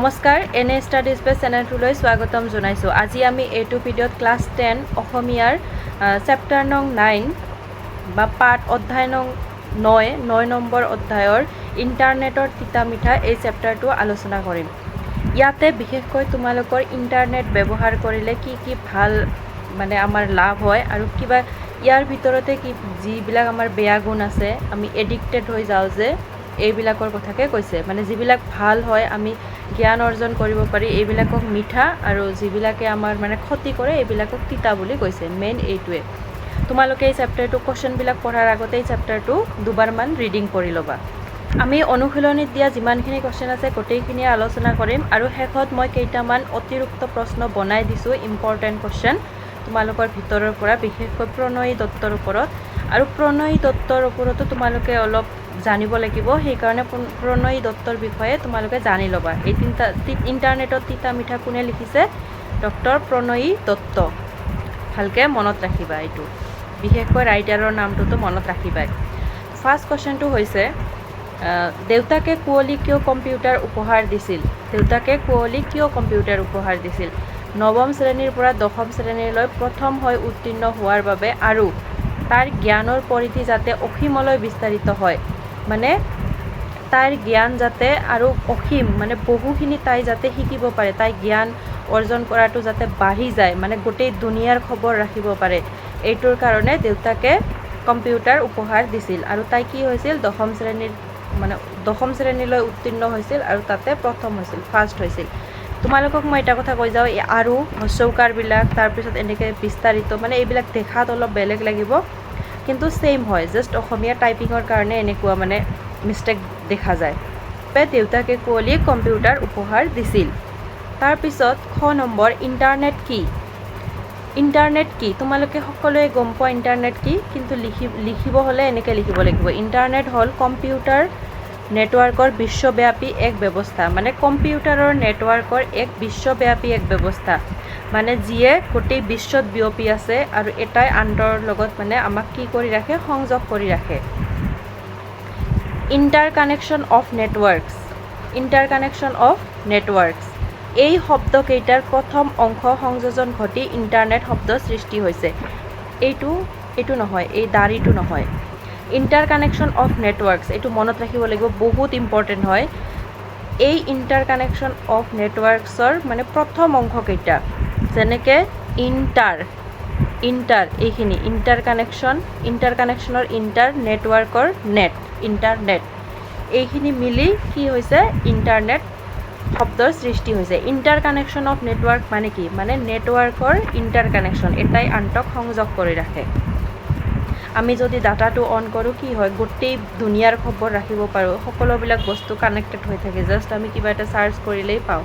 নমস্কাৰ এনে study space চেনেলটোলৈ স্বাগতম জনাইছোঁ। আজি আমি এইটো ভিডিঅ'ত ক্লাছ 10 অসমীয়াৰ চেপ্টাৰ নং 9 বা পাঠ অধ্যায় নং 9 নম্বৰ অধ্যায়ৰ ইণ্টাৰনেটৰ তিতা মিঠা এই চেপ্টাৰটো আলোচনা কৰিম। ইয়াতে বিশেষকৈ তোমালোকৰ ইণ্টাৰনেট ব্যৱহাৰ কৰিলে কি কি ভাল মানে আমাৰ লাভ হয় আৰু কিবা ইয়াৰ ভিতৰতে কি যিবিলাক আমাৰ বেয়া গুণ আছে, আমি এডিক্টেড হৈ যাওঁ যে এইবিলাকৰ কথাকে কৈছে। মানে যিবিলাক ভাল হয় আমি জ্ঞান অৰ্জন কৰিব পাৰি এইবিলাকক মিঠা আৰু যিবিলাকে আমাৰ মানে ক্ষতি কৰে এইবিলাকক তিতা বুলি কৈছে। মেইন এইটোৱে। তোমালোকে এই চেপ্টাৰটো কুৱেশ্যনবিলাক পঢ়াৰ আগতে এই চেপ্টাৰটো দুবাৰমান ৰিডিং কৰি ল'বা। আমি অনুশীলনীত দিয়া যিমানখিনি কুৱেশ্যন আছে গোটেইখিনিয়ে আলোচনা কৰিম আৰু শেষত মই কেইটামান অতিৰিক্ত প্ৰশ্ন বনাই দিছোঁ ইম্পৰ্টেণ্ট কুৱেশ্যন তোমালোকৰ ভিতৰৰ পৰা, বিশেষকৈ প্ৰণয়ী দত্তৰ ওপৰত। আৰু প্ৰণয়ী দত্তৰ ওপৰতো তোমালোকে অলপ জানিব লাগিব, সেইকাৰণে প্ৰণয়ী দত্তৰ বিষয়ে তোমালোকে জানি ল'বা। এই ইণ্টাৰনেটত তিতা মিঠা কোনে লিখিছে? ডক্টৰ প্ৰণয়ী দত্ত। ভালকৈ মনত ৰাখিবা এইটো, বিশেষকৈ ৰাইটাৰৰ নামটোতো মনত ৰাখিবাই। ফাৰ্ষ্ট কুৱেশ্যনটো হৈছে দেউতাকে কুঁৱলীক কিয় কম্পিউটাৰ উপহাৰ দিছিল? দেউতাকে কুঁৱলীক কিয় কম্পিউটাৰ উপহাৰ দিছিল? নৱম শ্ৰেণীৰ পৰা দশম শ্ৰেণীলৈ প্ৰথম হৈ উত্তীৰ্ণ হোৱাৰ বাবে আৰু তাৰ জ্ঞানৰ পৰিধি যাতে অসীমলৈ বিস্তাৰিত হয়, মানে তাইৰ জ্ঞান যাতে আৰু অসীম মানে বহুখিনি তাই যাতে শিকিব পাৰে, তাই জ্ঞান অৰ্জন কৰাটো যাতে বাঢ়ি যায়, মানে গোটেই দুনিয়াৰ খবৰ ৰাখিব পাৰে, এইটোৰ কাৰণে দেউতাকে কম্পিউটাৰ উপহাৰ দিছিল। আৰু তাই কি হৈছিল? দশম শ্ৰেণীলৈ উত্তীৰ্ণ হৈছিল আৰু তাতে প্ৰথম হৈছিল, ফাৰ্ষ্ট হৈছিল। তোমালোকক মই এটা কথা কৈ যাওঁ, আৰু হস্যৌকাৰবিলাক তাৰপিছত এনেকৈ বিস্তাৰিত মানে এইবিলাক দেখাত অলপ বেলেগ লাগিব কিন্তু ছেইম হয়, জাষ্ট অসমীয়া টাইপিঙৰ কাৰণে এনেকুৱা মানে মিষ্টেক দেখা যায়। দেউতাকে কুঁৱলীক কম্পিউটাৰ উপহাৰ দিছিল। তাৰপিছত খ নম্বৰ ইণ্টাৰনেট কি? ইণ্টাৰনেট কি? তোমালোকে সকলোৱে গম পোৱা ইণ্টাৰনেট কি, কিন্তু লিখিব হ'লে এনেকৈ লিখিব লাগিব। ইণ্টাৰনেট হ'ল কম্পিউটাৰ নেটৱৰ্কৰ বিশ্বব্যাপী এক ব্যৱস্থা, মানে কম্পিউটাৰৰ নেটৱৰ্কৰ এক বিশ্বব্যাপী এক ব্যৱস্থা, মানে যিয়ে গোটেই বিশ্বত বিয়পি আছে আৰু এটাই আনটোৰ লগত মানে আমাক কি কৰি ৰাখে? সংযোগ কৰি ৰাখে। ইণ্টাৰকানেকশ্যন অফ নেটৱৰ্কছ। ইণ্টাৰকানেকশ্যন অফ নেটৱৰ্কছ এই শব্দকেইটাৰ প্ৰথম অংশ সংযোজন ঘটি ইণ্টাৰনেট শব্দ সৃষ্টি হৈছে। এইটো নহয়, এই দাড়িটো নহয়। ইণ্টাৰকানেকশ্যন অফ নেটৱৰ্কছ এইটো মনত ৰাখিব লাগিব, বহুত ইম্পৰ্টেণ্ট হয়। এই ইণ্টাৰকানেকশ্যন অফ নেটৱৰ্কছৰ মানে প্ৰথম অংশকেইটা যেনেকৈ ইণ্টাৰ এইখিনি ইণ্টাৰকানেকশ্যনৰ ইণ্টাৰ, নেটৱৰ্কৰ নেট, ইণ্টাৰনেট, এইখিনি মিলি কি হৈছে? ইণ্টাৰনেট শব্দৰ সৃষ্টি হৈছে। ইণ্টাৰকানেকশ্যন অফ নেটৱৰ্ক মানে কি? মানে নেটৱৰ্কৰ ইণ্টাৰকানেকশ্যন, এটাই আনটোক সংযোগ কৰি ৰাখে। আমি যদি ডাটাটো অন কৰোঁ কি হয়? গোটেই দুনিয়াৰ খবৰ ৰাখিব পাৰোঁ, সকলোবিলাক বস্তু কানেক্টেড হৈ থাকে, জাষ্ট আমি কিবা এটা চাৰ্চ কৰিলেই পাওঁ।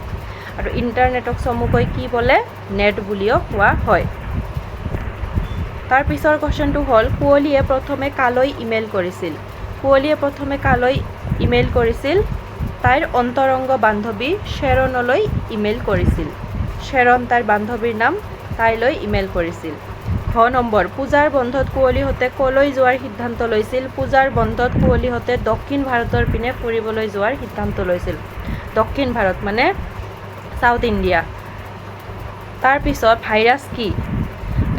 আৰু ইণ্টাৰনেটক চমুকৈ কি বোলে? নেট বুলিও কোৱা হয়। তাৰপিছৰ কুৱেশ্যনটো হ'ল কুঁৱলীয়ে প্ৰথমে কালৈ ইমেইল কৰিছিল? কুঁৱলীয়ে প্ৰথমে কালৈ ইমেইল কৰিছিল? তাইৰ অন্তৰংগ বান্ধৱী শ্বেৰণলৈ ইমেইল কৰিছিল। শ্বেৰণ তাইৰ বান্ধৱীৰ নাম, তাইলৈ ইমেইল কৰিছিল। ঘ নম্বৰ পূজাৰ বন্ধত কুঁৱলীহঁতে ক'লৈ যোৱাৰ সিদ্ধান্ত লৈছিল? পূজাৰ বন্ধত কুঁৱলীহঁতে দক্ষিণ ভাৰতৰ পিনে ফুৰিবলৈ যোৱাৰ সিদ্ধান্ত লৈছিল। দক্ষিণ ভাৰত মানে চাউথ ইণ্ডিয়া। তাৰপিছত ভাইৰাছ কি?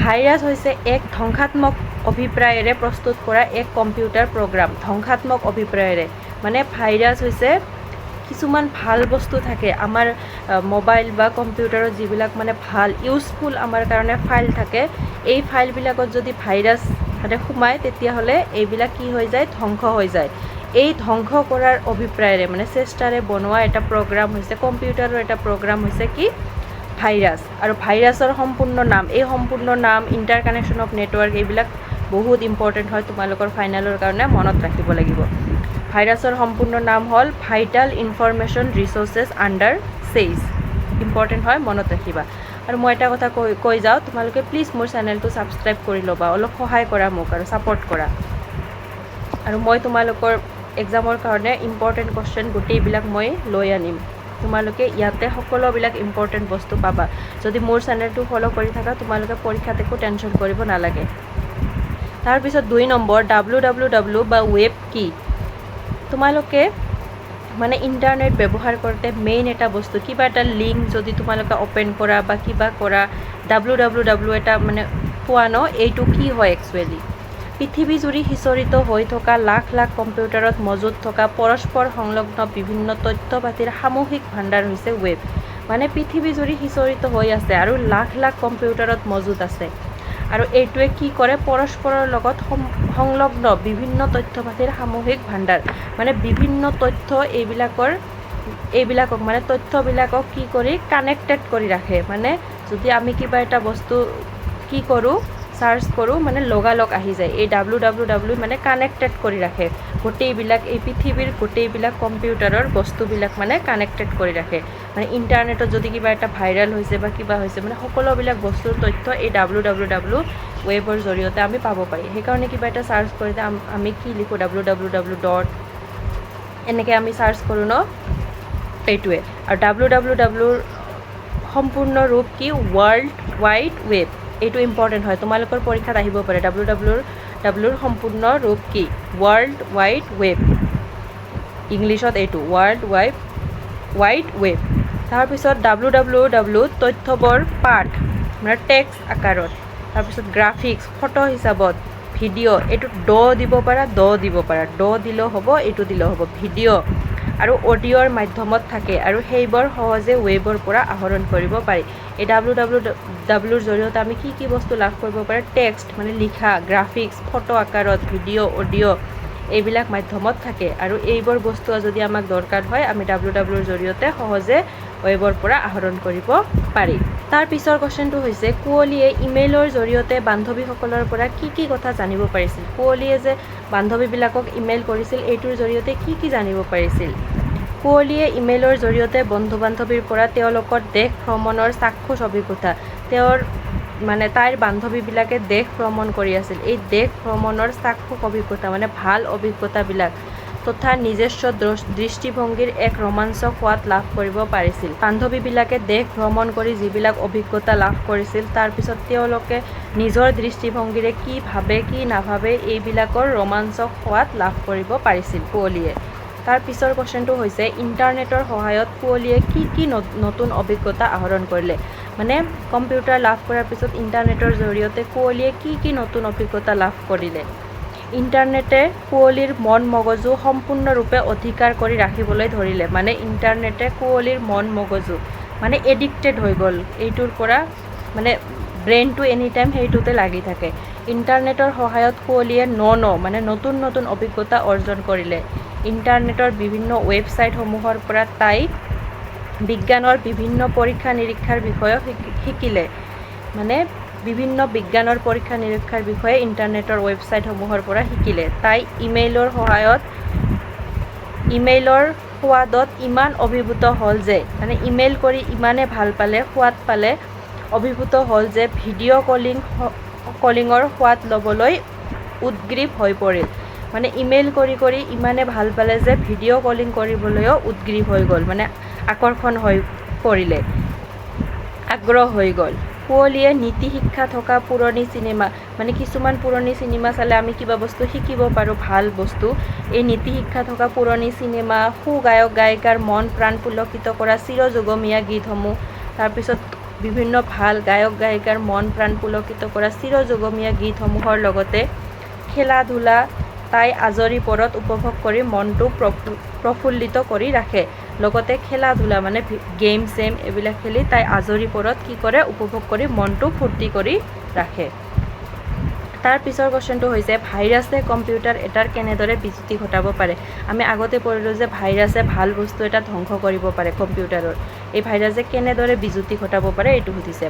ভাইৰাছ হৈছে এক ধ্বংসাত্মক অভিপ্ৰায়েৰে প্ৰস্তুত কৰা এক কম্পিউটাৰ প্ৰগ্ৰাম। ধ্বংসাত্মক অভিপ্ৰায়েৰে মানে ভাইৰাছ হৈছে কিছুমান ভাল বস্তু থাকে আমাৰ মোবাইল বা কম্পিউটাৰত, যিবিলাক মানে ভাল ইউজফুল আমাৰ কাৰণে ফাইল থাকে, এই ফাইলবিলাকত যদি ভাইৰাছ মানে সোমায় তেতিয়াহ'লে এইবিলাক কি হৈ যায়? ধ্বংস হৈ যায়। এই ধ্বংস কৰাৰ অভিপ্ৰায়েৰে মানে চেষ্টাৰে বনোৱা এটা প্ৰগ্ৰাম হৈছে, কম্পিউটাৰৰ এটা প্ৰগ্ৰাম হৈছে কি? ভাইৰাছ। আৰু ভাইৰাছৰ সম্পূৰ্ণ নাম, এই সম্পূৰ্ণ নাম, ইণ্টাৰকানেকশ্যন অফ নেটৱৰ্ক, এইবিলাক বহুত ইম্পৰ্টেণ্ট হয় তোমালোকৰ ফাইনেলৰ কাৰণে, মনত ৰাখিব লাগিব। ভাইৰাছৰ সম্পূৰ্ণ নাম হ'ল vital information resources under seize. Important হয়, মনত ৰাখিবা। আৰু মই এটা কথা কৈ যাওঁ, তোমালোকে প্লিজ মোৰ চেনেলটো ছাবস্ক্ৰাইব কৰি ল'বা, অলপ সহায় কৰা মোক আৰু ছাপৰ্ট কৰা। আৰু মই তোমালোকৰ এক্সামৰ কাৰণে ইম্পৰ্টেণ্ট কুৱেশ্যন গোটেইবিলাক মই লৈ আনিম। তোমালোকে ইয়াতে সকলোবিলাক ইম্পৰ্টেণ্ট বস্তু পাবা। যদি মোৰ চেনেলটো ফ'ল' কৰি থাকা তোমালোকে পৰীক্ষাত একো টেনশ্যন কৰিব নালাগে। তাৰপিছত 2 নম্বৰ WWW বা ৱেব কি? তোমালোকে মানে ইণ্টাৰনেট ব্যৱহাৰ কৰোঁতে মেইন এটা বস্তু কিবা এটা লিংক যদি তোমালোকে অ'পেন কৰা বা কিবা কৰা www এটা মানে পোৱা ন এইটো কি হয় একচুৱেলি পৃথিৱীজুৰি সিঁচৰিত হৈ থকা লাখ লাখ কম্পিউটাৰত মজুত থকা পৰস্পৰ সংলগ্ন বিভিন্ন তথ্য পাতিৰ সামূহিক ভাণ্ডাৰ হৈছে ৱেব মানে পৃথিৱীজুৰি সিঁচৰিত হৈ আছে আৰু লাখ লাখ কম্পিউটাৰত মজুত আছে আৰু এইটোৱে কি কৰে পৰস্পৰৰ লগত সংলগ্ন বিভিন্ন তথ্য পাতিৰ সামূহিক ভাণ্ডাৰ মানে বিভিন্ন তথ্য এইবিলাকক মানে তথ্যবিলাকক কি কৰি কানেক্টেড কৰি ৰাখে মানে যদি আমি কিবা এটা বস্তু কি কৰোঁ সাৰ্চ কৰোঁ মানে লগালগ আহি যায় এই www মানে কানেক্টেড কৰি ৰাখে গোটেইবিলাক এই পৃথিৱীৰ গোটেইবিলাক কম্পিউটাৰৰ বস্তুবিলাক মানে কানেক্টেড কৰি ৰাখে মানে ইণ্টাৰনেটত যদি কিবা এটা ভাইৰেল হৈছে বা কিবা হৈছে মানে সকলোবিলাক বস্তুৰ তথ্য এই www ৱেবৰ জৰিয়তে আমি পাব পাৰি সেইকাৰণে কিবা এটা সাৰ্চ কৰিলে আমি কি লিখোঁ www এনেকৈ আমি সাৰ্চ কৰোঁ ন এইটোৱে আৰু wwwৰ সম্পূৰ্ণ ৰূপ কি ৱৰ্ল্ড ৱাইড ৱেব এইটো ইম্পৰ্টেণ্ট হয় তোমালোকৰ পৰীক্ষাত আহিব পাৰে wwwৰ সম্পূৰ্ণ ৰূপ কি ৱৰ্ল্ড ৱাইড ৱেব ইংলিছত এইটো ৱৰ্ল্ড ৱাইড ৱেব তাৰপিছত www তথ্যবোৰ পাঠ মানে টেক্সট আকাৰত তাৰপিছত গ্ৰাফিক্স ফটো হিচাপত ভিডিঅ' এইটো দিব পাৰা দিলেও হ'ব এইটো দিলেও হ'ব ভিডিঅ' আৰু অডিঅ'ৰ মাধ্যমত থাকে আৰু সেইবোৰ সহজে ৱেবৰ পৰা আহৰণ কৰিব পাৰি এই wwwৰ জৰিয়তে আমি কি বস্তু লাভ কৰিব পাৰে টেক্সট মানে লিখা গ্ৰাফিক্স ফটো আকাৰত ভিডিঅ' অডিঅ' এইবিলাক মাধ্যমত থাকে আৰু এইবোৰ বস্তু যদি আমাক দৰকাৰ হয় আমি wwwৰ জৰিয়তে সহজে ৱেবৰ পৰা আহৰণ কৰিব পাৰি তাৰ পিছৰ কোৱেশ্চনটো হৈছে কুঁৱলীয়ে ইমেইলৰ জৰিয়তে বান্ধৱীসকলৰ পৰা কি কথা জানিব পাৰিছিল কুঁৱলীয়ে যে বান্ধৱীবিলাকক ইমেইল কৰিছিল এইটোৰ জৰিয়তে কি জানিব পাৰিছিল কুঁৱলীয়ে ইমেইলৰ জৰিয়তে বন্ধু বান্ধৱীৰ পৰা তেওঁলোকৰ দেশ ভ্ৰমণৰ চাক্ষুষ অভিজ্ঞতা তাইৰ বান্ধৱীবিলাকে দেশ ভ্ৰমণ কৰি আছিল এই দেশ ভ্ৰমণৰ চাক্ষুষ অভিজ্ঞতা মানে ভাল অভিজ্ঞতাবিলাক তথা নিজস্ব দৃষ্টিভংগীৰ এক ৰোমাঞ্চক সোৱাদ লাভ কৰিব পাৰিছিল বান্ধৱীবিলাকে দেশ ভ্ৰমণ কৰি যিবিলাক অভিজ্ঞতা লাভ কৰিছিল তাৰপিছত তেওঁলোকে নিজৰ দৃষ্টিভংগীৰে কি ভাবে কি নাভাবে এইবিলাকৰ ৰোমাঞ্চক সোৱাদ লাভ কৰিব পাৰিছিল কুঁৱলীয়ে তাৰ পিছৰ কোৱেশ্চনটো হৈছে ইণ্টাৰনেটৰ সহায়ত কুঁৱলীয়ে কি নতুন অভিজ্ঞতা আহৰণ কৰিলে মানে কম্পিউটাৰ লাভ কৰাৰ পিছত ইণ্টাৰনেটৰ জৰিয়তে কুঁৱলীয়ে কি নতুন অভিজ্ঞতা লাভ কৰিলে ইণ্টাৰনেটে কুঁৱলীৰ মন মগজু সম্পূৰ্ণৰূপে অধিকাৰ কৰি ৰাখিবলৈ ধৰিলে মানে ইণ্টাৰনেটে কুঁৱলীৰ মন মগজু মানে এডিক্টেড হৈ গ'ল এইটোৰ পৰা মানে ব্ৰেইনটো এনি টাইম সেইটোতে লাগি থাকে ইণ্টাৰনেটৰ সহায়ত কুঁৱলীয়ে মানে নতুন অভিজ্ঞতা অৰ্জন কৰিলে ইণ্টাৰনেটৰ বিভিন্ন ৱেবছাইটসমূহৰ পৰা তাই বিজ্ঞানৰ বিভিন্ন পৰীক্ষা নিৰীক্ষাৰ বিষয়ে শিকিলে মানে বিভিন্ন বিজ্ঞানৰ পৰীক্ষা নিৰীক্ষাৰ বিষয়ে ইণ্টাৰনেটৰ ৱেবছাইটসমূহৰ পৰা শিকিলে তাই ইমেইলৰ সোৱাদত ইমান অভিভূত হ'ল যে মানে ইমেইল কৰি ইমানে ভাল পালে সোৱাদ পালে অভিভূত হ'ল যে ভিডিঅ' কলিঙৰ সোৱাদ ল'বলৈ উদ্গ্ৰীৱ হৈ পৰিল মানে ইমেইল কৰি ইমানে ভাল পালে যে ভিডিঅ' কলিং কৰিবলৈও উদ্গ্ৰীৱ হৈ গ'ল মানে আকৰ্ষণ হৈ পৰিলে আগ্ৰহ হৈ গ'ল কুঁৱলীয়ে নীতি শিক্ষা থকা পুৰণি চিনেমা মানে কিছুমান পুৰণি চিনেমা চালে আমি কিবা বস্তু শিকিব পাৰোঁ ভাল বস্তু এই নীতি শিক্ষা থকা পুৰণি চিনেমা গায়ক গায়িকাৰ মন প্ৰাণ পুলকিত কৰা চিৰযুগমীয়া গীতসমূহ তাৰপিছত বিভিন্ন ভাল গায়ক গায়িকাৰ মন প্ৰাণ পুলকিত কৰা চিৰযুগমীয়া গীতসমূহৰ লগতে খেলা ধূলা তাই আজৰি পৰত উপভোগ কৰি মনটো প্ৰফুল্লিত কৰি ৰাখে লগতে খেলা ধূলা মানে গেম চেম এইবিলাক খেলি তাই আজৰি পৰত কি কৰে উপভোগ কৰি মনটো ফূৰ্তি কৰি ৰাখে তাৰ পিছৰ কোৱেশ্চনটো হৈছে ভাইৰাছে কম্পিউটাৰ এটাৰ কেনেদৰে বিজুতি ঘটাব পাৰে আমি আগতে পঢ়িলোঁ যে ভাইৰাছে ভাল বস্তু এটা ধ্বংস কৰিব পাৰে কম্পিউটাৰৰ এই ভাইৰাছে কেনেদৰে বিজুতি ঘটাব পাৰে এইটো সুধিছে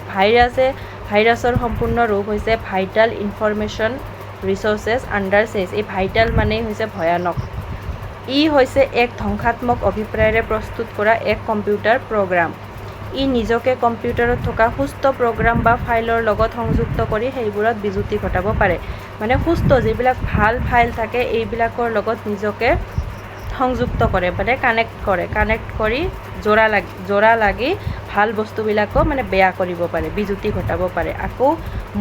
ভাইৰাছৰ সম্পূৰ্ণ ৰূপ হৈছে ভাইটাল ইনফৰমেশ্যন ৰিচোৰ্চেছ আণ্ডাৰ চেজ এই ভাইটাল মানেই হৈছে ভয়ানক ই হৈছে এক ধ্বংসাত্মক অভিপ্ৰায়েৰে প্ৰস্তুত কৰা এক কম্পিউটাৰ প্ৰগ্ৰাম ই নিজকে কম্পিউটাৰত থকা সুস্থ প্ৰগ্ৰাম বা ফাইলৰ লগত সংযুক্ত কৰি সেইবোৰত বিজুতি ঘটাব পাৰে মানে সুস্থ যিবিলাক ভাল ফাইল থাকে এইবিলাকৰ লগত নিজকে সংযুক্ত কৰে মানে কানেক্ট কৰি জোৰা লাগি ভাল বস্তুবিলাকো মানে বেয়া কৰিব পাৰে, বিজুতি ঘটাব পাৰে, আকৌ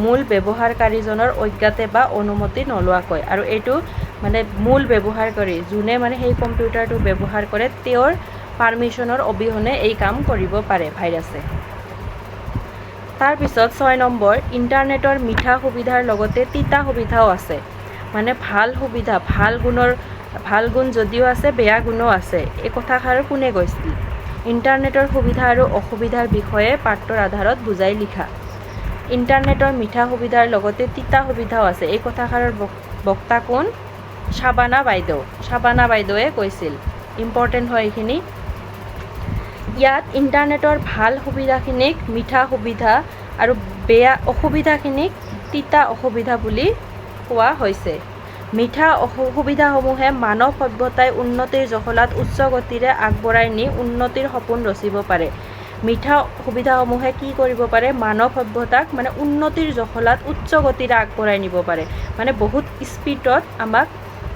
মূল ব্যৱহাৰকাৰীজনৰ অজ্ঞাতে বা অনুমতি নোলোৱাকৈ। আৰু এইটো মানে মূল ব্যৱহাৰকাৰী যোনে মানে সেই কম্পিউটাৰটো ব্যৱহাৰ কৰে তেওঁৰ পাৰ্মিশ্যনৰ অবিহনে এই কাম কৰিব পাৰে ভাইৰাছে। তাৰপিছত 6 নম্বৰ, ইণ্টাৰনেটৰ মিঠা সুবিধাৰ লগতে তিতা সুবিধাও আছে। মানে ভাল সুবিধা, ভাল গুণ যদিও আছে, বেয়া গুণো আছে। এই কথাষাৰ কোনে কৈছিল? ইণ্টাৰনেটৰ সুবিধা আৰু অসুবিধাৰ বিষয়ে পাঠটোৰ আধাৰত বুজাই লিখা। ইণ্টাৰনেটৰ মিঠা সুবিধাৰ লগতে তিতা সুবিধাও আছে। এই কথাষাৰৰ বক্তা কোন? শাবানা বাইদেউ। শাবানা বাইদেৱে কৈছিল। ইম্পৰ্টেণ্ট হয় এইখিনি। ইয়াত ইণ্টাৰনেটৰ ভাল সুবিধাখিনিক মিঠা সুবিধা আৰু বেয়া অসুবিধাখিনিক তিতা অসুবিধা বুলি কোৱা হৈছে। মিঠা সুবিধাসমূহে মানৱ সভ্যতাই উন্নতিৰ জখলাত উচ্চ গতিৰে আগবঢ়াই নি উন্নতিৰ সপোন ৰচিব পাৰে। মিঠা সুবিধাসমূহে কি কৰিব পাৰে? মানৱ সভ্যতাক মানে উন্নতিৰ জখলাত উচ্চ গতিৰে আগবঢ়াই নিব পাৰে। মানে বহুত স্পীডত আমাক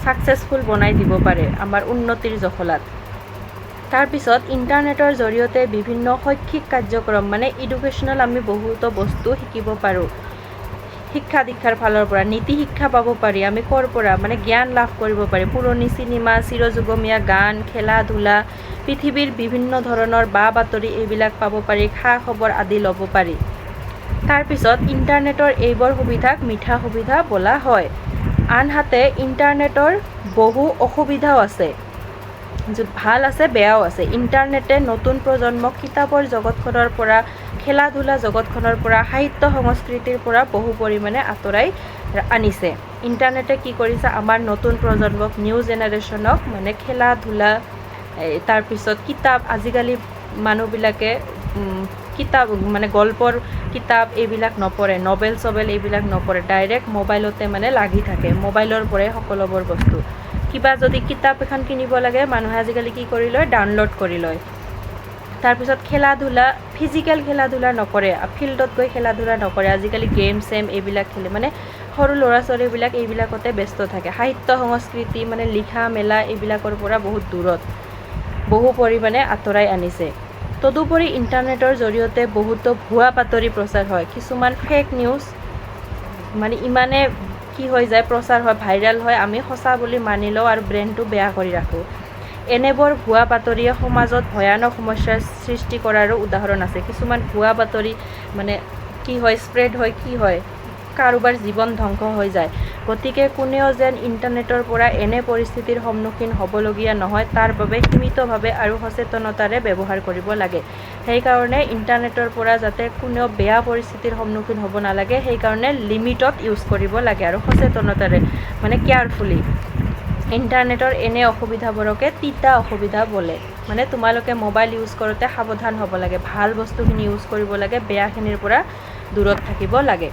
ছাকচেছফুল বনাই দিব পাৰে আমাৰ উন্নতিৰ জখলাত। তাৰপিছত ইণ্টাৰনেটৰ জৰিয়তে বিভিন্ন শৈক্ষিক কাৰ্যক্ৰম মানে এডুকেশ্যনেল আমি বহুতো বস্তু শিকিব পাৰোঁ। শিক্ষা দীক্ষাৰ ফালৰ পৰা নীতি শিক্ষা পাব পাৰি। আমি ক'ৰ পৰা মানে জ্ঞান লাভ কৰিব পাৰি। পুৰণি চিনেমা, চিৰযুগমীয়া গান, খেলা ধূলা, পৃথিৱীৰ বিভিন্ন ধৰণৰ বা বাতৰি এইবিলাক পাব পাৰি, খা খবৰ আদি ল'ব পাৰি। তাৰপিছত ইণ্টাৰনেটৰ এইবোৰ সুবিধাক মিঠা সুবিধা বোলা হয়। আনহাতে ইণ্টাৰনেটৰ বহু অসুবিধাও আছে। ভাল আছে, বেয়াও আছে। ইণ্টাৰনেটে নতুন প্ৰজন্মক কিতাপৰ জগতখনৰ পৰা, খেলা ধূলা জগতখনৰ পৰা, সাহিত্য সংস্কৃতিৰ পৰা বহু পৰিমাণে আঁতৰাই আনিছে। ইণ্টাৰনেটে কি কৰিছে? আমাৰ নতুন প্ৰজন্মক, নিউ জেনেৰেশ্যনক মানে খেলা ধূলা, তাৰপিছত কিতাপ, আজিকালি মানুহবিলাকে কিতাপ মানে গল্পৰ কিতাপ এইবিলাক নপঢ়ে, নভেল চভেল এইবিলাক নপঢ়ে, ডাইৰেক্ট মোবাইলতে মানে লাগি থাকে। মোবাইলৰ পৰাই সকলোবোৰ বস্তু। কিবা যদি কিতাপ এখন কিনিব লাগে মানুহে আজিকালি কি কৰি লয়? ডাউনলোড কৰি লয়। তাৰপিছত খেলা ধূলা, ফিজিকেল খেলা ধূলা নকৰে, ফিল্ডত গৈ খেলা ধূলা নকৰে। আজিকালি গেম চেম এইবিলাক খেলে। মানে সৰু ল'ৰা ছোৱালীবিলাক এইবিলাকতে ব্যস্ত থাকে। সাহিত্য সংস্কৃতি মানে লিখা মেলা এইবিলাকৰ পৰা বহুত দূৰত, বহু পৰিমাণে আঁতৰাই আনিছে। তদুপৰি ইণ্টাৰনেটৰ জৰিয়তে বহুতো ভুৱা বাতৰি প্ৰচাৰ হয়। কিছুমান ফেক নিউজ মানে ইমানে কি হৈ যায়, প্ৰচাৰ হয়, ভাইৰেল হয়, আমি সঁচা বুলি মানি লওঁ আৰু ব্ৰেইনটো বেয়া কৰি ৰাখোঁ। এনেবোৰ ভুৱা বাতৰিয়ে সমাজত ভয়ানক সমস্যাৰ সৃষ্টি কৰাৰো উদাহৰণ আছে। কিছুমান ভুৱা বাতৰি মানে কি হয়, স্প্ৰেড হয়, কি হয়, কাৰোবাৰ জীৱন ধ্বংস হৈ যায়। গতিকে কোনেও যেন ইণ্টাৰনেটৰ পৰা এনে পৰিস্থিতিৰ সন্মুখীন হ'বলগীয়া নহয় তাৰ বাবে সীমিতভাৱে আৰু সচেতনতাৰে ব্যৱহাৰ কৰিব লাগে। সেইকাৰণে ইণ্টাৰনেটৰ পৰা যাতে কোনেও বেয়া পৰিস্থিতিৰ সন্মুখীন হ'ব নালাগে, সেইকাৰণে লিমিটত ইউজ কৰিব লাগে আৰু সচেতনতাৰে মানে কেয়াৰফুলি। ইণ্টাৰনেটৰ এনে অসুবিধাবোৰকে তিতা অসুবিধা বোলে। মানে তোমালোকে মোবাইল ইউজ কৰোঁতে সাৱধান হ'ব লাগে, ভাল বস্তুখিনি ইউজ কৰিব লাগে, বেয়াখিনিৰ পৰা দূৰত থাকিব লাগে।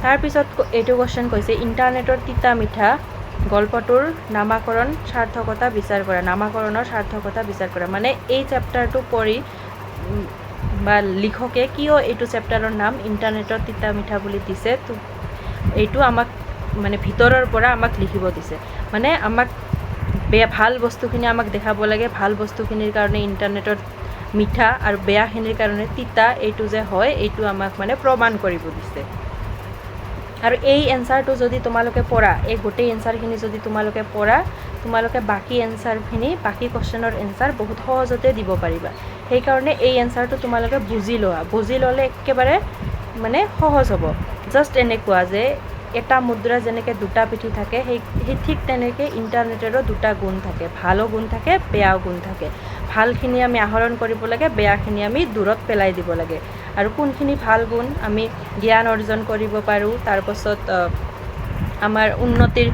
তাৰপিছত এইটো কুৱেশ্যন কৈছে, ইণ্টাৰনেটৰ তিতা মিঠা গল্পটোৰ নামাকৰণ সাৰ্থকতা বিচাৰ কৰা। নামাকৰণৰ সাৰ্থকতা বিচাৰ কৰা মানে এই চেপ্টাৰটো পঢ়ি বা লিখকে কিয় এইটো চেপ্টাৰৰ নাম ইণ্টাৰনেটৰ তিতা মিঠা বুলি দিছে, তো এইটো আমাক মানে ভিতৰৰ পৰা আমাক লিখিব দিছে। মানে আমাক ভাল বস্তুখিনি আমাক দেখাব লাগে, ভাল বস্তুখিনিৰ কাৰণে ইণ্টাৰনেটত মিঠা আৰু বেয়াখিনিৰ কাৰণে তিতা এইটো যে হয়, এইটো আমাক মানে প্ৰমাণ কৰিব দিছে। আৰু এই এনচাৰটো যদি তোমালোকে পঢ়া, এই গোটেই এনচাৰখিনি যদি তোমালোকে পঢ়া, তোমালোকে বাকী এনচাৰখিনি, বাকী কুৱেশ্যনৰ এনচাৰ বহুত সহজতে দিব পাৰিবা। সেইকাৰণে এই এনচাৰটো তোমালোকে বুজি লোৱা। বুজি ল'লে একেবাৰে মানে সহজ হ'ব। জাষ্ট এনেকুৱা যে এটা মুদ্ৰা যেনেকৈ দুটা পিঠি থাকে, সেই ঠিক তেনেকৈ ইণ্টাৰনেটৰো দুটা গুণ থাকে। ভালো গুণ থাকে, বেয়াও গুণ থাকে। ভালখিনি আমি আহৰণ কৰিব লাগে, বেয়াখিনি আমি দূৰত পেলাই দিব লাগে। আৰু কোনখিনি ভাল গুণ আমি জ্ঞান অৰ্জন কৰিব পাৰোঁ, তাৰপাছত আমাৰ উন্নতিৰ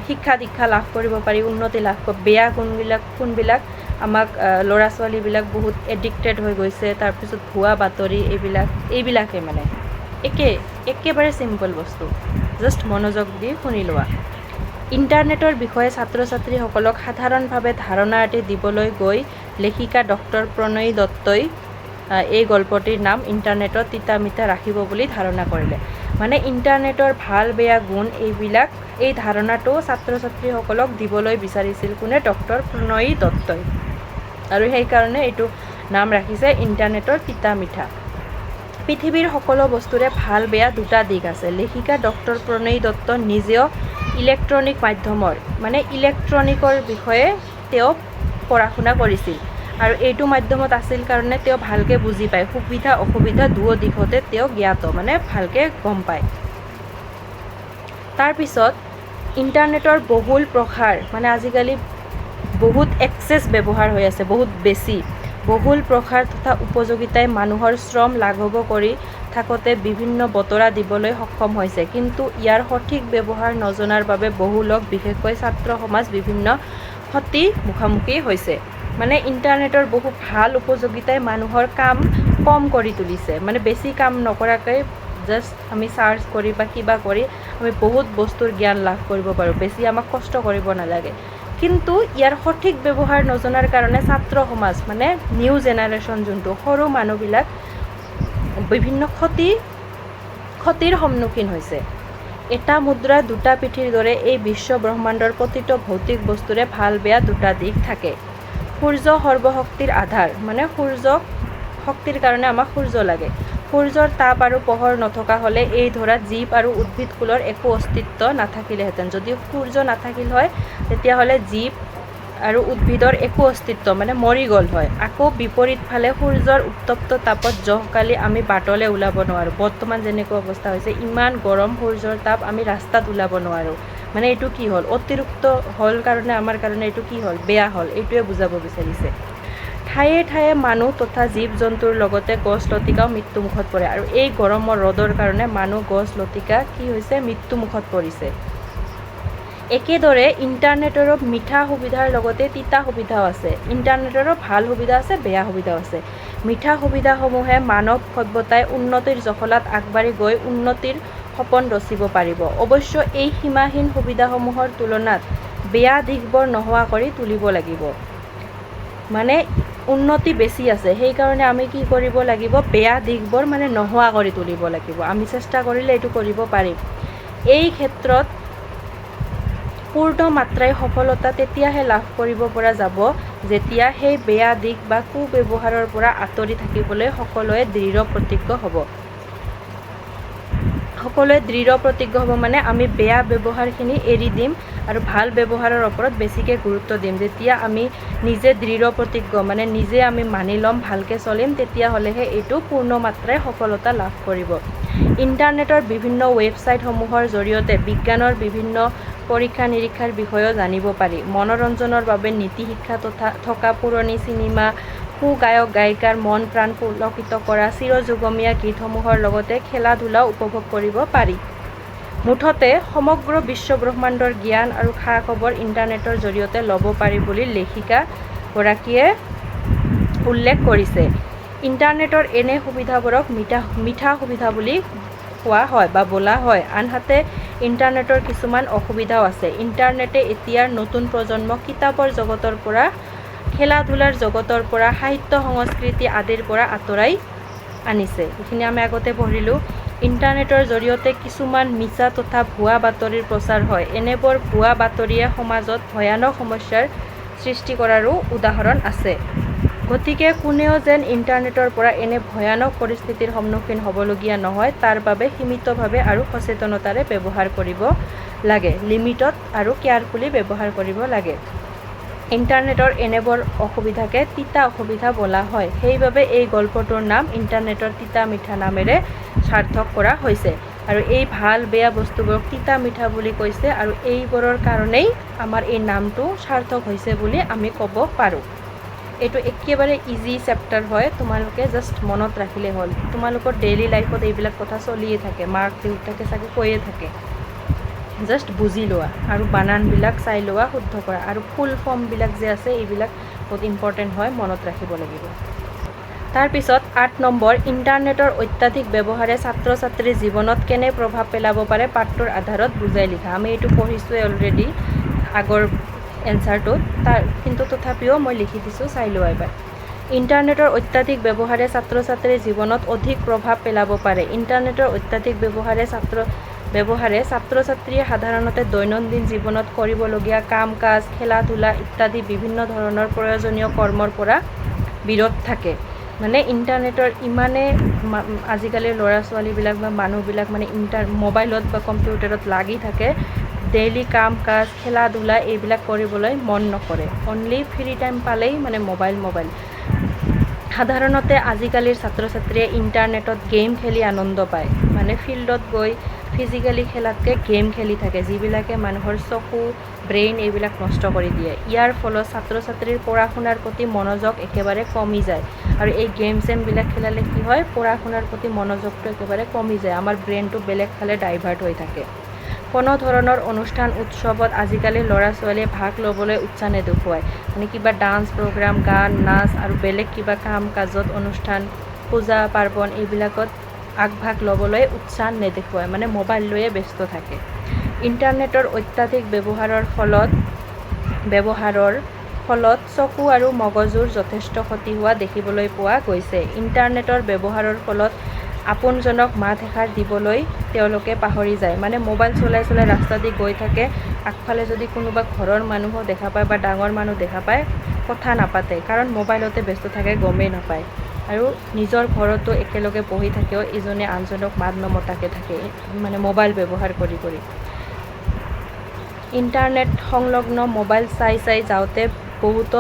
শিক্ষা দীক্ষা লাভ কৰিব পাৰি, উন্নতি লাভ কৰিব। বেয়া কোনবিলাক আমাক ল'ৰা ছোৱালীবিলাক বহুত এডিক্টেড হৈ গৈছে, তাৰপিছত ভুৱা বাতৰি এইবিলাকে মানে একেবাৰে চিম্পল বস্তু। জাষ্ট মনোযোগ দি শুনি লোৱা। ইণ্টাৰনেটৰ বিষয়ে ছাত্ৰ ছাত্ৰীসকলক সাধাৰণভাৱে ধাৰণা এটি দিবলৈ গৈ লেখিকা ডক্টৰ প্ৰণয়ী দত্তই এই গল্পটিৰ নাম ইণ্টাৰনেটৰ তিতা মিঠা ৰাখিব বুলি ধাৰণা কৰিলে। মানে ইণ্টাৰনেটৰ ভাল বেয়া গুণ এই ধাৰণাটো ছাত্ৰ ছাত্ৰীসকলক দিবলৈ বিচাৰিছিল কোনে? ডক্টৰ প্ৰণয়ী দত্তই। আৰু সেইকাৰণে এইটো নাম ৰাখিছে ইণ্টাৰনেটৰ তিতা মিঠা। পৃথিৱীৰ সকলো বস্তুৰে ভাল বেয়া দুটা দিশ আছে। লেখিকা ডক্টৰ প্ৰণয় দত্ত নিজেও ইলেক্ট্ৰনিক মাধ্যমৰ ইলেক্ট্ৰনিকৰ বিষয়ে তেওঁ পঢ়া শুনা কৰিছিল আৰু এইটো মাধ্যমত আছিল কাৰণে তেওঁ ভালকৈ বুজি পায়। সুবিধা অসুবিধা দুয়ো দিশতে তেওঁ জ্ঞাত, ভালকৈ গম পায়। তাৰপিছত ইণ্টাৰনেটৰ বহুল প্ৰসাৰ, আজিকালি বহুত এক্সেছ ব্যৱহাৰ হৈ আছে, বহুত বেছি বহুল প্ৰসাৰ তথা উপযোগিতাই মানুহৰ শ্ৰম লাঘৱ কৰি থাকোঁতে বিভিন্ন বতৰা দিবলৈ সক্ষম হৈছে, কিন্তু ইয়াৰ সঠিক ব্যৱহাৰ নজনাৰ বাবে বহু লোক বিশেষকৈ ছাত্ৰ সমাজ বিভিন্ন ক্ষতিৰ মুখামুখি হৈছে। ইণ্টাৰনেটৰ বহু ভাল উপযোগিতাই মানুহৰ কাম কম কৰি তুলিছে। বেছি কাম নকৰাকৈ জাষ্ট আমি চাৰ্চ কৰি বা কিবা কৰি আমি বহুত বস্তুৰ জ্ঞান লাভ কৰিব পাৰোঁ, বেছি আমাক কষ্ট কৰিব নালাগে। কিন্তু ইয়াৰ সঠিক ব্যৱহাৰ নজনাৰ কাৰণে ছাত্ৰ সমাজ নিউ জেনেৰেশ্যন যোনটো সৰু মানুহবিলাক বিভিন্ন ক্ষতিৰ সন্মুখীন হৈছে। এটা মুদ্ৰা দুটা পিঠিৰ দৰে এই বিশ্ব ব্ৰহ্মাণ্ডৰ প্ৰতিটো ভৌতিক বস্তুৰে ভাল বেয়া দুটা দিশ থাকে। সূৰ্য সৰ্বশক্তিৰ আধাৰ, সূৰ্য শক্তিৰ কাৰণে আমাক সূৰ্য লাগে। সূৰ্যৰ তাপ আৰু পোহৰ নথকা হ'লে এই ধৰাত জীৱ আৰু উদ্ভিদকুলৰ একো অস্তিত্ব নাথাকিলেহেঁতেন। যদি সূৰ্য নাথাকিল হয় তেতিয়াহ'লে জীৱ আৰু উদ্ভিদৰ একো অস্তিত্ব মৰি গ'ল হয়। আকৌ বিপৰীত ফালে সূৰ্যৰ উত্তপ্ত তাপত জহকালি আমি বাটলৈ ওলাব নোৱাৰোঁ। বৰ্তমান যেনেকুৱা অৱস্থা হৈছে, ইমান গৰম সূৰ্যৰ তাপ, আমি ৰাস্তাত ওলাব নোৱাৰোঁ। এইটো কি হ'ল, অতিৰিক্ত হ'ল কাৰণে আমাৰ কাৰণে এইটো কি হ'ল, বেয়া হ'ল, এইটোৱে বুজাব বিচাৰিছে। ঠায়ে ঠায়ে মানুহ তথা জীৱ জন্তুৰ লগতে গছ লতিকাও মৃত্যুমুখত পৰে আৰু এই গৰমৰ ৰ'দৰ কাৰণে মানুহ গছ লতিকা কি হৈছে, মৃত্যুমুখত পৰিছে। একেদৰে ইণ্টাৰনেটৰো মিঠা সুবিধাৰ লগতে তিতা সুবিধাও আছে। ইণ্টাৰনেটৰো ভাল সুবিধা আছে, বেয়া সুবিধাও আছে। মিঠা সুবিধাসমূহে মানৱ সভ্যতাই উন্নতিৰ জখলাত আগবাঢ়ি গৈ উন্নতিৰ সপোন ৰচিব পাৰিব। অৱশ্য এই সীমাহীন সুবিধাসমূহৰ তুলনাত বেয়া দিশবোৰ নোহোৱা কৰি তুলিব লাগিব। উন্নতি বেছি আছে, সেইকাৰণে আমি কি কৰিব লাগিব, বেয়া দিশবোৰ নোহোৱা কৰি তুলিব লাগিব। আমি চেষ্টা কৰিলে এইটো কৰিব পাৰিম। এই ক্ষেত্ৰত পূৰ্ণ মাত্ৰাই সফলতা তেতিয়াহে লাভ কৰিব পৰা যাব যেতিয়া সেই বেয়া দিশ বা কুব্যৱহাৰৰ পৰা আঁতৰি থাকিবলৈ সকলোৱে দৃঢ় প্ৰতিজ্ঞ হ'ব। আমি বেয়া ব্যৱহাৰখিনি এৰি দিম আৰু ভাল ব্যৱহাৰৰ ওপৰত বেছিকৈ গুৰুত্ব দিম। যেতিয়া আমি নিজে দৃঢ় প্ৰতিজ্ঞ নিজে আমি মানি ল'ম, ভালকৈ চলিম, তেতিয়াহ'লেহে এইটো পূৰ্ণ মাত্ৰাই সফলতা লাভ কৰিব। ইণ্টাৰনেটৰ বিভিন্ন ৱেবছাইটসমূহৰ জৰিয়তে বিজ্ঞানৰ বিভিন্ন পৰীক্ষা নিৰীক্ষাৰ বিষয়েও জানিব পাৰি। মনোৰঞ্জনৰ বাবে নীতি শিক্ষা থকা পুৰণি চিনেমা, গায়ক গায়িকাৰ মন প্ৰাণ পুলকিত কৰা চিৰযুগমীয়া গীতসমূহৰ লগতে খেলা ধূলাও উপভোগ কৰিব পাৰি। মুঠতে সমগ্ৰ বিশ্ব ব্ৰহ্মাণ্ডৰ জ্ঞান আৰু খা খবৰ ইণ্টাৰনেটৰ জৰিয়তে ল'ব পাৰি বুলি লেখিকাগৰাকীয়ে উল্লেখ কৰিছে। ইণ্টাৰনেটৰ এনে সুবিধাবোৰক মিঠা সুবিধা বুলি কোৱা হয় বা বোলা হয়। আনহাতে ইণ্টাৰনেটৰ কিছুমান অসুবিধাও আছে। ইণ্টাৰনেটে এতিয়াৰ নতুন প্ৰজন্মক কিতাপৰ জগতৰ পৰা, খেলা ধূলাৰ জগতৰ পৰা, সাহিত্য সংস্কৃতি আদিৰ পৰা আঁতৰাই আনিছে। এইখিনি আমি আগতে পঢ়িলোঁ। ইণ্টাৰনেটৰ জৰিয়তে কিছুমান মিছা তথা ভুৱা বাতৰিৰ প্ৰচাৰ হয়। এনেবোৰ ভুৱা বাতৰিয়ে সমাজত ভয়ানক সমস্যাৰ সৃষ্টি কৰাৰো উদাহৰণ আছে। গতিকে কোনেও যেন ইণ্টাৰনেটৰ পৰা এনে ভয়ানক পৰিস্থিতিৰ সন্মুখীন হ'বলগীয়া নহয়, তাৰ বাবে সীমিতভাৱে আৰু সচেতনতাৰে ব্যৱহাৰ কৰিব লাগে। লিমিটত আৰু কেয়াৰফুলি ব্যৱহাৰ কৰিব লাগে। ইণ্টাৰনেটৰ এনেবোৰ অসুবিধাকে তিতা অসুবিধা বোলা হয়। সেইবাবে এই গল্পটোৰ নাম ইণ্টাৰনেটৰ তিতা মিঠা নামেৰে সাৰ্থক কৰা হৈছে আৰু এই ভাল বেয়া বস্তুবোৰক তিতা মিঠা বুলি কৈছে আৰু এইবোৰৰ কাৰণেই আমাৰ এই নামটো সাৰ্থক হৈছে বুলি আমি ক'ব পাৰোঁ। এইটো একেবাৰে ইজি চেপ্টাৰ হয়, তোমালোকে জাষ্ট মনত ৰাখিলে হ'ল। তোমালোকৰ ডেইলি লাইফত এইবিলাক কথা চলিয়ে থাকে, মাক দেউতাকে চাগে কৈয়ে থাকে। জাষ্ট বুজি লোৱা আৰু বানানবিলাক চাই লোৱা, শুদ্ধ কৰা আৰু ফুল ফৰ্মবিলাক যে আছে এইবিলাক বহুত ইম্পৰ্টেণ্ট হয়, মনত ৰাখিব লাগিব। তাৰপিছত 8 নম্বৰ, ইণ্টাৰনেটৰ অত্যাধিক ব্যৱহাৰে ছাত্ৰ ছাত্ৰীৰ জীৱনত কেনে প্ৰভাৱ পেলাব পাৰে পাঠটোৰ আধাৰত বুজাই লিখা। আমি এইটো পঢ়িছোঁৱে অলৰেডি আগৰ এনচাৰটোত, কিন্তু তথাপিও মই লিখি দিছোঁ, চাই লোৱা এবাৰ। ইণ্টাৰনেটৰ অত্যাধিক ব্যৱহাৰে ছাত্ৰ ছাত্ৰীৰ জীৱনত অধিক প্ৰভাৱ পেলাব পাৰে। ইণ্টাৰনেটৰ অত্যাধিক ব্যৱহাৰে ছাত্ৰ ছাত্ৰীয়ে সাধাৰণতে দৈনন্দিন জীৱনত কৰিবলগীয়া কাম কাজ, খেলা ধূলা ইত্যাদি বিভিন্ন ধৰণৰ প্ৰয়োজনীয় কৰ্মৰ পৰা বিৰত থাকে মানে ইণ্টাৰনেটৰ ইমানে আজিকালি ল'ৰা ছোৱালীবিলাক বা মানুহবিলাক মানে মোবাইলত বা কম্পিউটাৰত লাগি থাকে ডেইলি কাম কাজ খেলা ধূলা এইবিলাক কৰিবলৈ মন নকৰে অনলি ফ্ৰী টাইম পালেই মানে মোবাইল সাধাৰণতে আজিকালিৰ ছাত্ৰ ছাত্ৰীয়ে ইণ্টাৰনেটত গেম খেলি আনন্দ পায় মানে ফিল্ডত গৈ ফিজিকেলি খেলাতকৈ গেম খেলি থাকে যিবিলাকে মানুহৰ চকু ব্ৰেইন এইবিলাক নষ্ট কৰি দিয়ে ইয়াৰ ফলত ছাত্ৰ ছাত্ৰীৰ পঢ়া শুনাৰ প্ৰতি মনোযোগ একেবাৰে কমি যায় আৰু এই গেম চেমবিলাক খেলালে কি হয় পঢ়া শুনাৰ প্ৰতি মনোযোগটো একেবাৰে কমি যায় আমাৰ ব্ৰেইনটো বেলেগ ফালে ডাইভাৰ্ট হৈ থাকে কোনো ধৰণৰ অনুষ্ঠান উৎসৱত আজিকালি ল'ৰা ছোৱালীয়ে ভাগ ল'বলৈ উৎসাহ নেদেখুৱায় মানে কিবা ডান্স প্ৰগ্ৰাম গান নাচ আৰু বেলেগ কিবা কাম কাজত অনুষ্ঠান পূজা পাৰ্বণ এইবিলাকত আগভাগ ল'বলৈ উৎসাহ নেদেখুৱায় মানে মোবাইল লৈয়ে ব্যস্ত থাকে ইণ্টাৰনেটৰ অত্যাধিক ব্যৱহাৰৰ ফলত চকু আৰু মগজুৰ যথেষ্ট ক্ষতি হোৱা দেখিবলৈ পোৱা গৈছে ইণ্টাৰনেটৰ ব্যৱহাৰৰ ফলত আপোনজনক মাত এষাৰ দিবলৈ তেওঁলোকে পাহৰি যায় মানে মোবাইল চলাই ৰাস্তা দি গৈ থাকে আগফালে যদি কোনোবা ঘৰৰ মানুহো দেখা পায় বা ডাঙৰ মানুহ দেখা পায় কথা নাপাতে কাৰণ মোবাইলতে ব্যস্ত থাকে গমেই নাপায় আৰু নিজৰ ঘৰতো একেলগে বহি থাকেও ইজনে আনজনক মাত নমতাকে থাকে মানে মোবাইল ব্যৱহাৰ কৰি ইণ্টাৰনেট সংলগ্ন মোবাইল চাই যাওঁতে বহুতো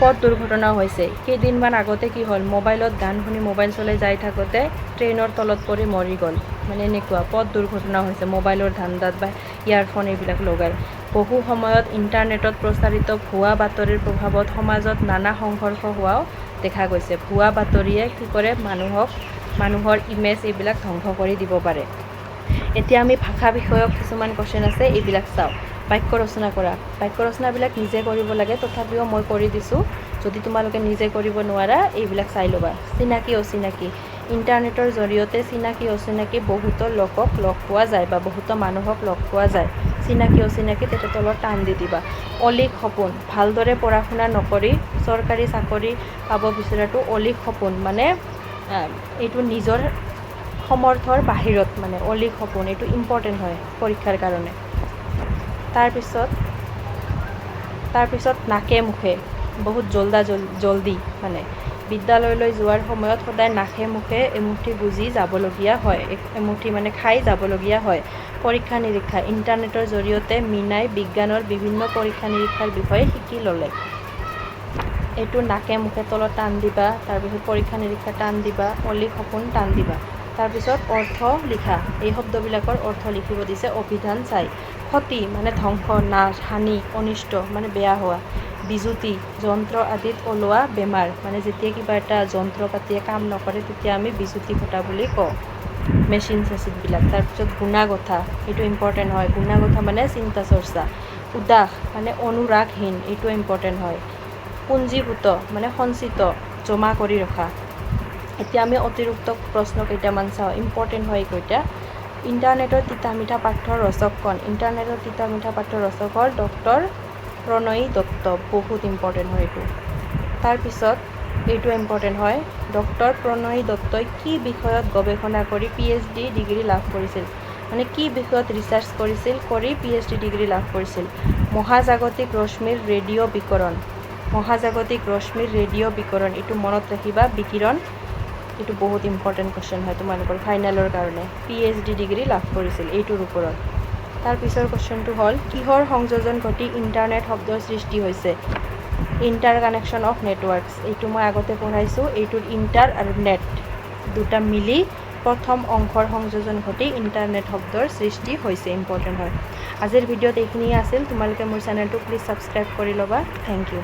পথ দুৰ্ঘটনা হৈছে কেইদিনমান আগতে কি হ'ল মোবাইলত গান শুনি মোবাইল চলাই যাই থাকোঁতে ট্ৰেইনৰ তলত পৰি মৰি গ'ল মানে এনেকুৱা পথ দুৰ্ঘটনা হৈছে মোবাইলৰ ধান্দাত বা ইয়াৰফোন এইবিলাক লগাই বহু সময়ত ইণ্টাৰনেটত প্ৰচাৰিত ভুৱা বাতৰিৰ প্ৰভাৱত সমাজত নানা সংঘৰ্ষ হোৱাও দেখা গৈছে ভুৱা বাতৰিয়ে কি কৰে মানুহৰ ইমেজ এইবিলাক ধ্বংস কৰি দিব পাৰে এতিয়া আমি ভাষা বিষয়ক কিছুমান কোৱেশ্চন আছে এইবিলাক চাওঁ বাক্য ৰচনাবিলাক নিজে কৰিব লাগে তথাপিও মই কৰি দিছোঁ যদি তোমালোকে নিজে কৰিব নোৱাৰা এইবিলাক চাই ল'বা চিনাকি অচিনাকি ইণ্টাৰনেটৰ জৰিয়তে চিনাকি অচিনাকি বহুতো লোকক লগ পোৱা যায় বা বহুতো মানুহক লগ পোৱা যায় চিনাকি অচিনাকি তেতিয়া তলত টান দি দিবা অলিক সপোন ভালদৰে পঢ়া শুনা নকৰি চৰকাৰী চাকৰি পাব বিচৰাটো অলিক সপোন মানে এইটো নিজৰ সমৰ্থৰ বাহিৰত মানে অলিক সপোন এইটো ইম্পৰ্টেণ্ট হয় পৰীক্ষাৰ কাৰণে তাৰপিছত নাকে মুখে বহুত জলদি মানে বিদ্যালয়লৈ যোৱাৰ সময়ত সদায় নাকে মুখে এমুঠি বুজি যাবলগীয়া হয় এমুঠি মানে খাই যাবলগীয়া হয় পৰীক্ষা নিৰীক্ষা ইণ্টাৰনেটৰ জৰিয়তে মিনাই বিজ্ঞানৰ বিভিন্ন পৰীক্ষা নিৰীক্ষাৰ বিষয়ে শিকি ল'লে এইটো নাকে মুখে তলত টান দিবা তাৰপিছত পৰীক্ষা নিৰীক্ষা টান দিবা অলিক সপোন টান দিবা তাৰপিছত অৰ্থ লিখা এই শব্দবিলাকৰ অৰ্থ লিখিব দিছে অভিধান চাই ক্ষতি মানে ধ্বংস নাশ হানি অনিষ্ট মানে বেয়া হোৱা বিজুতি যন্ত্ৰ আদিত ওলোৱা বেমাৰ মানে যেতিয়া কিবা এটা যন্ত্ৰ পাতিয়ে কাম নকৰে তেতিয়া আমি বিজুতি ঘটা বুলি কওঁ মেচিন চেচিনবিলাক তাৰপিছত গুণাগথা এইটো ইম্পৰ্টেণ্ট হয় গুণাগথা মানে চিন্তা চৰ্চা উদাস মানে অনুৰাগহীন এইটো ইম্পৰ্টেণ্ট হয় পুঞ্জীভূত মানে সঞ্চিত জমা কৰি ৰখা এতিয়া আমি অতিৰিক্ত প্ৰশ্ন কেইটামান চাওঁ ইম্পৰ্টেণ্ট হয় এইকেইটা ইণ্টাৰনেটৰ তিতা মিঠা পাঠৰ ৰচক কোন ইণ্টাৰনেটৰ তিতা মিঠা পাঠৰ ৰচক হ'ল ডক্টৰ প্ৰণয়ী দত্ত বহুত ইম্পৰ্টেণ্ট হয় এইটো তাৰপিছত এইটো ইম্পৰ্টেণ্ট হয় ডক্টৰ প্ৰণয়ী দত্তই কি বিষয়ত গৱেষণা কৰি PhD ডিগ্ৰী লাভ কৰিছিল মানে কি বিষয়ত ৰিচাৰ্চ কৰিছিল কৰি PhD ডিগ্ৰী লাভ কৰিছিল মহাজাগতিক ৰশ্মিৰ ৰেডিঅ' বিকিৰণ এইটো মনত ৰাখিবা বিকিৰণ এইটো বহুত ইম্পৰ্টেণ্ট কুৱেশ্যন হয় তোমালোকৰ ফাইনেলৰ কাৰণে PhD ডিগ্ৰী লাভ কৰিছিল এইটোৰ ওপৰত তাৰপিছৰ কুৱেশ্যনটো হ'ল কিহৰ সংযোজন ঘটি ইণ্টাৰনেট শব্দৰ সৃষ্টি হৈছে ইণ্টাৰ কানেকশ্যন অফ নেটৱৰ্কছ এইটো মই আগতে পঢ়াইছোঁ এইটোৰ ইণ্টাৰ আৰু নেট দুটা মিলি প্ৰথম অংশৰ সংযোজন ঘটি ইণ্টাৰনেট শব্দৰ সৃষ্টি হৈছে ইম্পৰ্টেণ্ট হয় আজিৰ ভিডিঅ'ত এইখিনিয়ে আছিল তোমালোকে মোৰ চেনেলটো প্লিজ ছাবস্ক্ৰাইব কৰি ল'বা থেংক ইউ